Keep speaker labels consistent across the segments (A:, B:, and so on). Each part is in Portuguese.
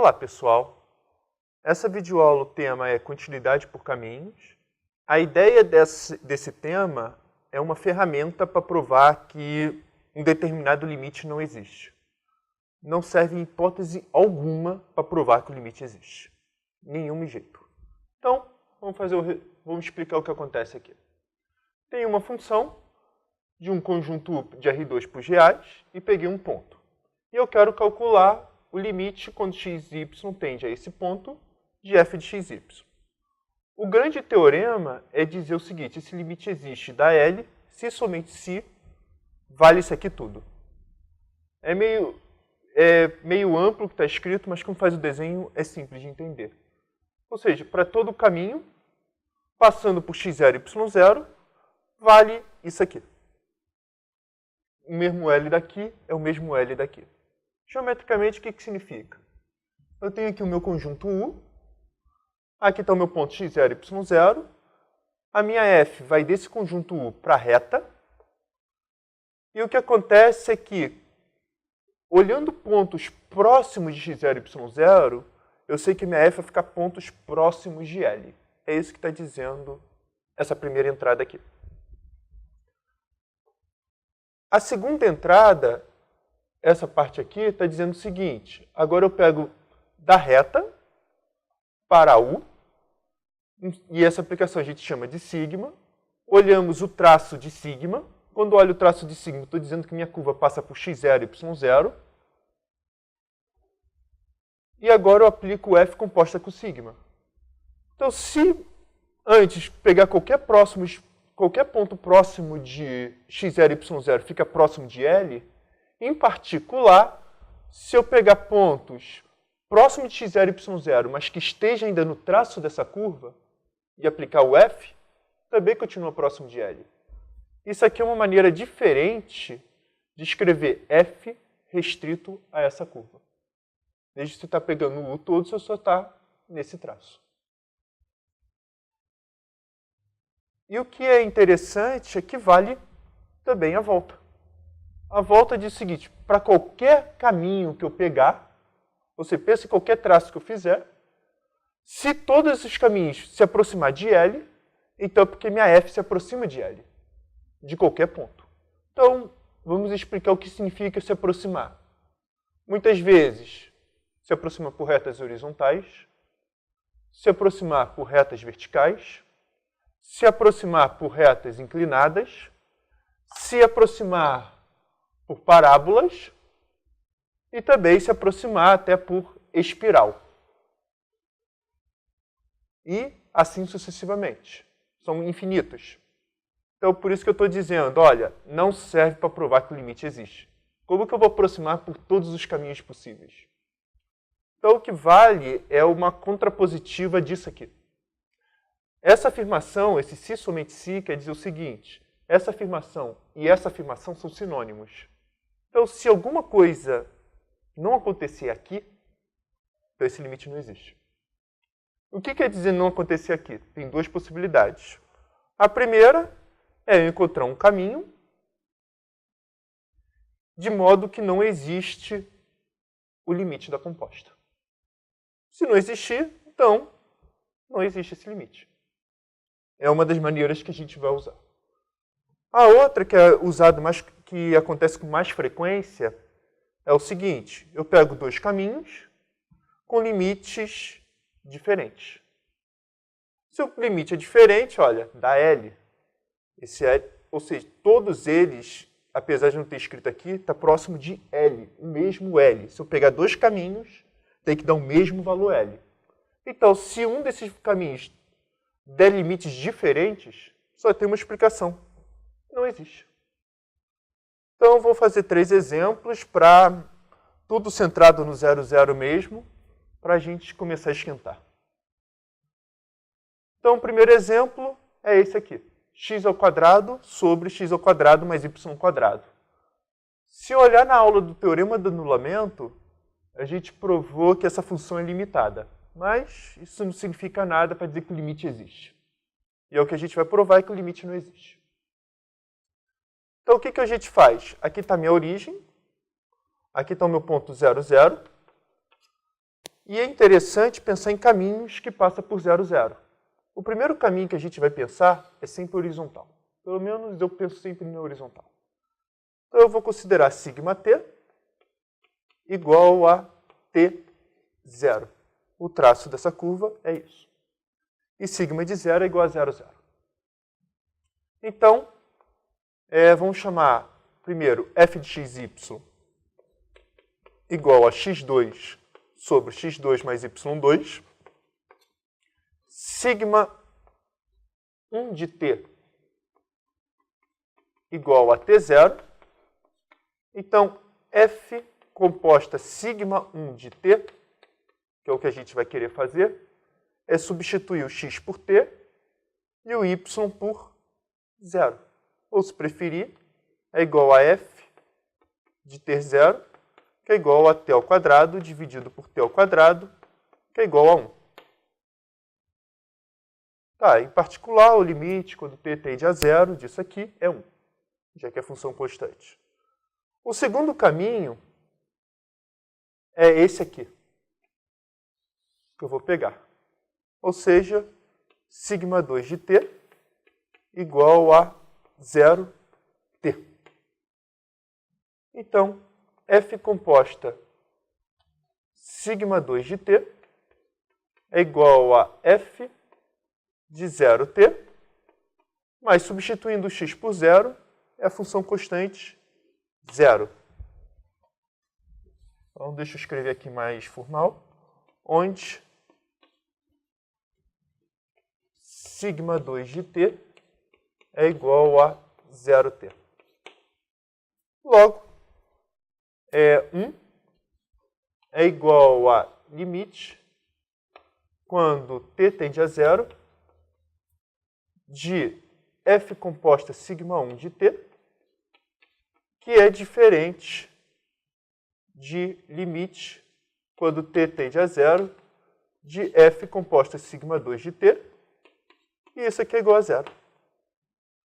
A: Olá, pessoal! Essa videoaula, o tema é continuidade por caminhos. A ideia desse tema é uma ferramenta para provar que um determinado limite não existe. Não serve em hipótese alguma para provar que o limite existe. Nenhum jeito. Então, vamos explicar o que acontece aqui. Tem uma função de um conjunto de R2 por reais e peguei um ponto. E eu quero calcular o limite quando x e y tende a esse ponto de f de x e y. O grande teorema é dizer o seguinte: esse limite existe da L se somente se vale isso aqui tudo. É meio amplo o que está escrito, mas como faz o desenho é simples de entender. Ou seja, para todo o caminho, passando por x0 e y0, vale isso aqui. O mesmo L daqui é o mesmo L daqui. Geometricamente, o que significa? Eu tenho aqui o meu conjunto U, aqui está o meu ponto x0 e y0, a minha f vai desse conjunto U para a reta, e o que acontece é que, olhando pontos próximos de x0 e y0, eu sei que minha f vai ficar pontos próximos de L. É isso que está dizendo essa primeira entrada aqui. A segunda entrada, essa parte aqui, está dizendo o seguinte: agora eu pego da reta para U, e essa aplicação a gente chama de sigma. Olhamos o traço de sigma. Quando olho o traço de sigma, estou dizendo que minha curva passa por x0 e y0. E agora eu aplico o f composta com sigma. Então, se antes pegar qualquer ponto próximo de x0 e y0 fica próximo de L, em particular, se eu pegar pontos próximos de x0 e y0, mas que esteja ainda no traço dessa curva, e aplicar o f, também continua próximo de L. Isso aqui é uma maneira diferente de escrever f restrito a essa curva. Desde que você está pegando o U todo, você só está nesse traço. E o que é interessante é que vale também a volta. A volta diz o seguinte: para qualquer caminho que eu pegar, você pensa em qualquer traço que eu fizer, se todos esses caminhos se aproximar de L, então é porque minha f se aproxima de L, de qualquer ponto. Então, vamos explicar o que significa se aproximar. Muitas vezes, se aproxima por retas horizontais, se aproximar por retas verticais, se aproximar por retas inclinadas, se aproximar por parábolas e também se aproximar até por espiral. E assim sucessivamente. São infinitos. Então, por isso que eu estou dizendo, olha, não serve para provar que o limite existe. Como que eu vou aproximar por todos os caminhos possíveis? Então, o que vale é uma contrapositiva disso aqui. Essa afirmação, esse se somente se, quer dizer o seguinte: essa afirmação e essa afirmação são sinônimos. Então, se alguma coisa não acontecer aqui, então esse limite não existe. O que quer dizer não acontecer aqui? Tem duas possibilidades. A primeira é eu encontrar um caminho de modo que não existe o limite da composta. Se não existir, então não existe esse limite. É uma das maneiras que a gente vai usar. A outra, que é usada que acontece com mais frequência, é o seguinte: eu pego dois caminhos com limites diferentes. Se o limite é diferente, olha, dá L. Esse L, ou seja, todos eles, apesar de não ter escrito aqui, está próximo de L, o mesmo L. Se eu pegar dois caminhos, tem que dar o mesmo valor L. Então, se um desses caminhos der limites diferentes, só tem uma explicação: não existe. Então, eu vou fazer 3 exemplos para tudo centrado no 0, 0 mesmo, para a gente começar a esquentar. Então, o primeiro exemplo é esse aqui: x² sobre x² mais y². Se olhar na aula do teorema do anulamento, a gente provou que essa função é limitada. Mas isso não significa nada para dizer que o limite existe. E é o que a gente vai provar, é que o limite não existe. Então, o que a gente faz? Aqui está a minha origem. Aqui está o meu ponto 0, 0. E é interessante pensar em caminhos que passam por 0, 0. O primeiro caminho que a gente vai pensar é sempre horizontal. Pelo menos eu penso sempre na horizontal. Então eu vou considerar σt igual a t0. O traço dessa curva é isso. E sigma de 0 é igual a 0, 0. Então, vamos chamar primeiro f de xy igual a x2 sobre x2 mais y2. Sigma 1 de t igual a t0. Então, f composta sigma 1 de t, que é o que a gente vai querer fazer, é substituir o x por t e o y por 0. Ou, se preferir, é igual a f de t0, que é igual a t ao quadrado dividido por t ao quadrado, que é igual a 1. Tá, em particular, o limite, quando t tende a 0, disso aqui é 1, já que é função constante. O segundo caminho é esse aqui, que eu vou pegar. Ou seja, sigma 2 de t igual a 0t. Então, f composta sigma 2 de t é igual a f de 0t, mas substituindo o x por 0, é a função constante 0. Então, deixa eu escrever aqui mais formal, onde sigma 2 de t é igual a 0t. Logo, 1 é igual a limite, quando t tende a 0, de f composta sigma 1 de t, que é diferente de limite, quando t tende a 0, de f composta sigma 2 de t, e isso aqui é igual a 0.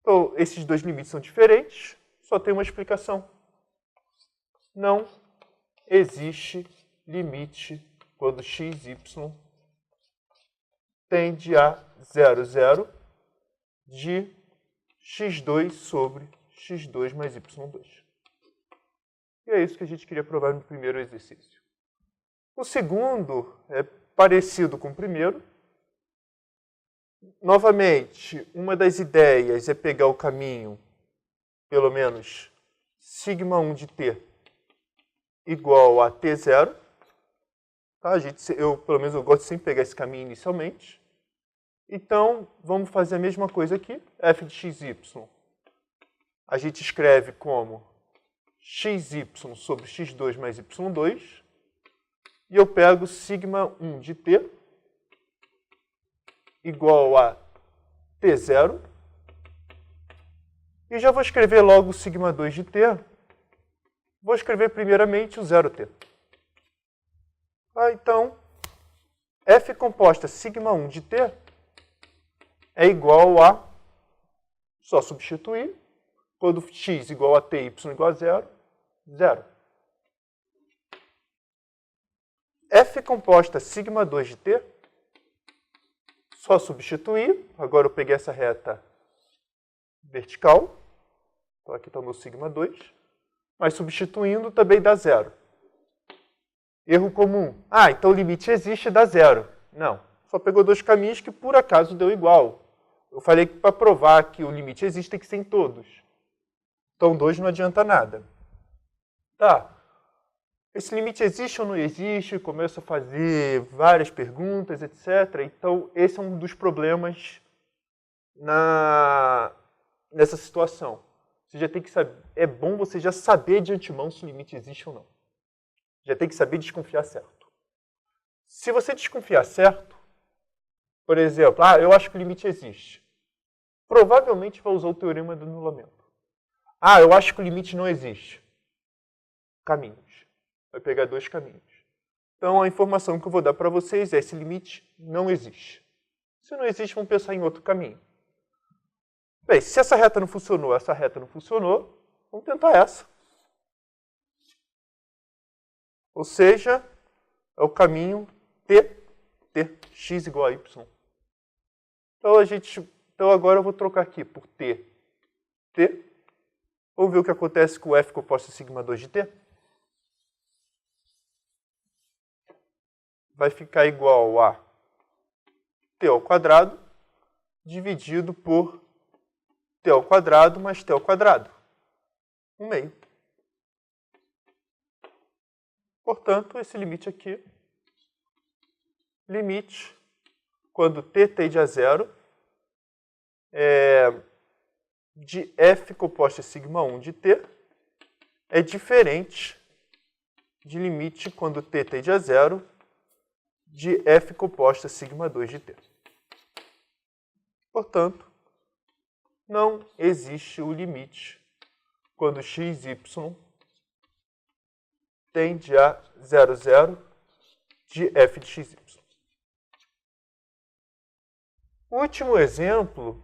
A: Então, esses dois limites são diferentes, só tem uma explicação. Não existe limite quando xy tende a 0, 0 de x2 sobre x2 mais y2. E é isso que a gente queria provar no primeiro exercício. O segundo é parecido com o primeiro. Novamente, uma das ideias é pegar o caminho, pelo menos, sigma 1 de t igual a t0. Tá? Pelo menos, eu gosto de sempre pegar esse caminho inicialmente. Então, vamos fazer a mesma coisa aqui. F de xy, a gente escreve como xy sobre x2 mais y2. E eu pego sigma 1 de t igual a t0. E já vou escrever logo o sigma 2 de t. Vou escrever primeiramente o 0t. Então, f composta sigma 1 de t é igual a, só substituir, quando x igual a t, y igual a 0, 0. F composta sigma 2 de t, só substituir, agora eu peguei essa reta vertical, então aqui está o meu sigma 2, mas substituindo também dá 0. Erro comum. Então o limite existe e dá 0. Não, só pegou dois caminhos que por acaso deu igual. Eu falei que para provar que o limite existe tem que ser em todos. Então 2 não adianta nada. Tá. Esse limite existe ou não existe? Começo a fazer várias perguntas, etc. Então esse é um dos problemas nessa situação. Você já tem que saber. É bom você já saber de antemão se o limite existe ou não. Já tem que saber desconfiar certo. Se você desconfiar certo, por exemplo, eu acho que o limite existe. Provavelmente vai usar o teorema do anulamento. Eu acho que o limite não existe. Caminhos. Vai pegar dois caminhos. Então, a informação que eu vou dar para vocês é: esse limite não existe. Se não existe, vamos pensar em outro caminho. Bem, se essa reta não funcionou, vamos tentar essa. Ou seja, é o caminho x igual a y. Então agora eu vou trocar aqui por t. Vamos ver o que acontece com o f composto sigma 2 de t. Vai ficar igual a t ao quadrado dividido por t ao quadrado mais t ao quadrado. 1/2. Portanto, esse limite aqui, limite, quando t tende a zero, de f composto sigma 1 de t, é diferente de limite quando t tende a zero, de f composta sigma 2 de t. Portanto, não existe o limite quando x, y tende a 0, 0 de f de x, y. O último exemplo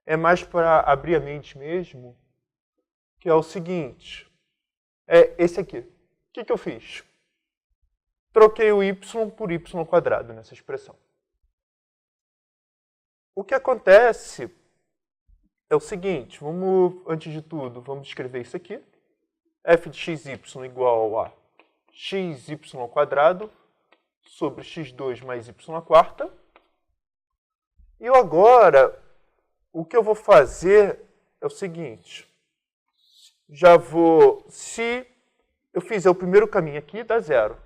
A: é mais para abrir a mente mesmo, que é o seguinte. É esse aqui. O que eu fiz? Troquei o y por y quadrado nessa expressão. O que acontece é o seguinte, antes de tudo, vamos escrever isso aqui. F de xy igual a xy ao quadrado sobre x2 mais y à quarta. E agora, o que eu vou fazer é o seguinte. Se eu fizer o primeiro caminho aqui, dá 0.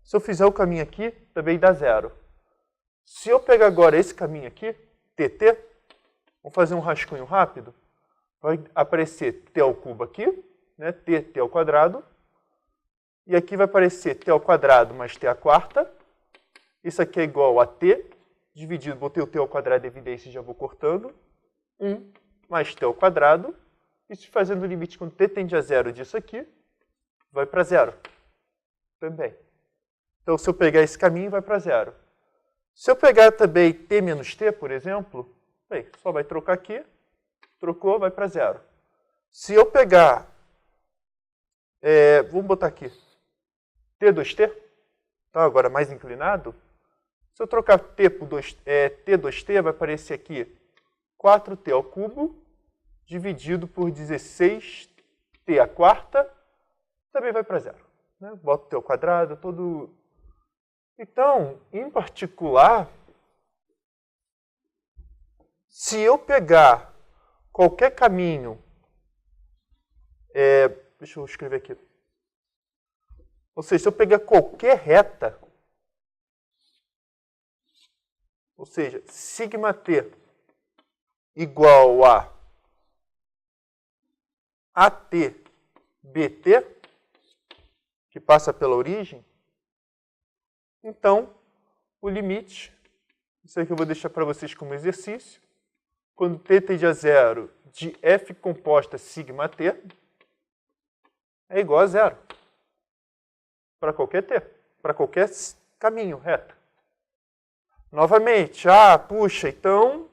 A: Se eu fizer o caminho aqui, também dá 0. Se eu pegar agora esse caminho aqui, tt, vamos fazer um rascunho rápido. Vai aparecer t ao cubo aqui, né? t ao quadrado. E aqui vai aparecer t ao quadrado mais t à quarta. Isso aqui é igual a t, dividido, botei o t ao quadrado em evidência e já vou cortando. 1 mais t ao quadrado. Isso fazendo o limite quando t tende a 0 disso aqui, vai para 0 também. Então, se eu pegar esse caminho, vai para 0. Se eu pegar também t menos t, por exemplo, bem, só vai trocar aqui, trocou, vai para 0. Se eu pegar, vamos botar aqui, t2t, então agora mais inclinado, se eu trocar t por t2t, vai aparecer aqui 4t ao cubo, dividido por 16t à quarta, também vai para 0. Né? Boto t ao quadrado, todo... Então, em particular, se eu pegar qualquer caminho... deixa eu escrever aqui. Ou seja, se eu pegar qualquer reta, ou seja, sigma t igual a AT BT, que passa pela origem, então o limite, isso aqui eu vou deixar para vocês como exercício, quando t tende a 0 de f composta sigma t é igual a 0. Para qualquer t, para qualquer caminho reto. Novamente, puxa, então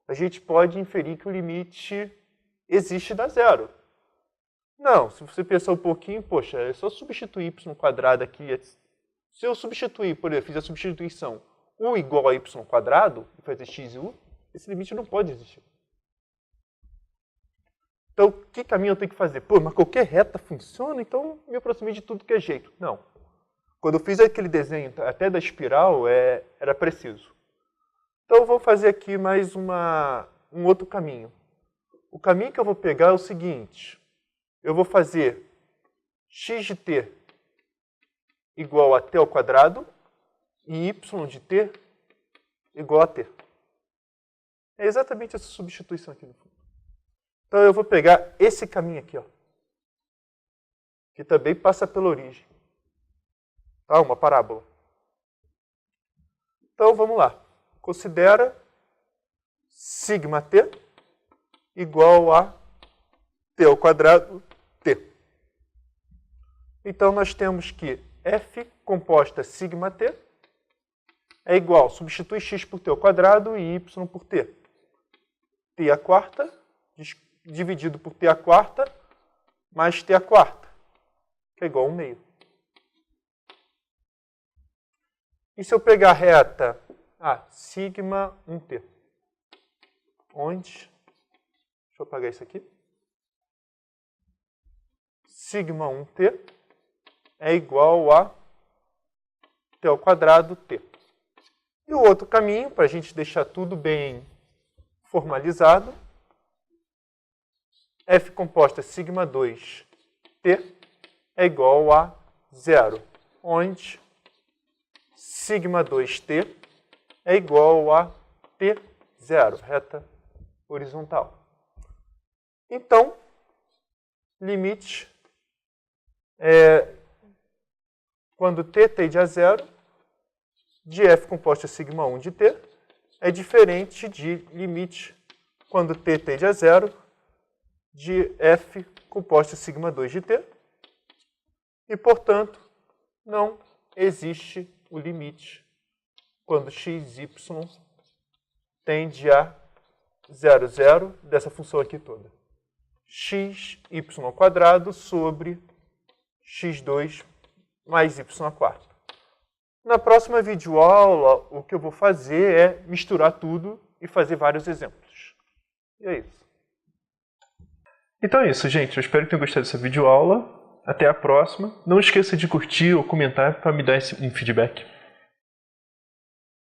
A: a gente pode inferir que o limite existe da 0. Não, se você pensar um pouquinho, poxa, é só substituir y quadrado aqui. Se eu substituir, por exemplo, fiz a substituição u igual a y quadrado, e fazer x e u, esse limite não pode existir. Então, que caminho eu tenho que fazer? Pô, mas qualquer reta funciona, então me aproximei de tudo que é jeito. Não. Quando eu fiz aquele desenho até da espiral, era preciso. Então, eu vou fazer aqui mais um outro caminho. O caminho que eu vou pegar é o seguinte. Eu vou fazer x de t igual a t ao quadrado e y de t igual a t. É exatamente essa substituição aqui no fundo. Então, eu vou pegar esse caminho aqui, ó, que também passa pela origem. Tá? Uma parábola. Então, vamos lá. Considera sigma t igual a t ao quadrado t. Então, nós temos que f composta sigma t é igual, substitui x por t ao quadrado e y por t. T à quarta, dividido por t à quarta, mais t à quarta, que é igual a 1/2. E se eu pegar a reta sigma 1t, onde, deixa eu apagar isso aqui, sigma 1t é igual a t ao quadrado t. E o outro caminho, para a gente deixar tudo bem formalizado, f composta sigma 2t é igual a 0, onde sigma 2t é igual a t0, reta horizontal. Então, limite quando t tende a 0, de f composta sigma 1 de t é diferente de limite quando t tende a 0 de f composta sigma 2 de t. E, portanto, não existe o limite quando x, y tende a 0, 0 dessa função aqui toda. X, y ao quadrado sobre x2 mais y a quarto. Na próxima videoaula, o que eu vou fazer é misturar tudo e fazer vários exemplos. E é isso.
B: Então é isso, gente. Eu espero que tenham gostado dessa videoaula. Até a próxima. Não esqueça de curtir ou comentar para me dar um feedback.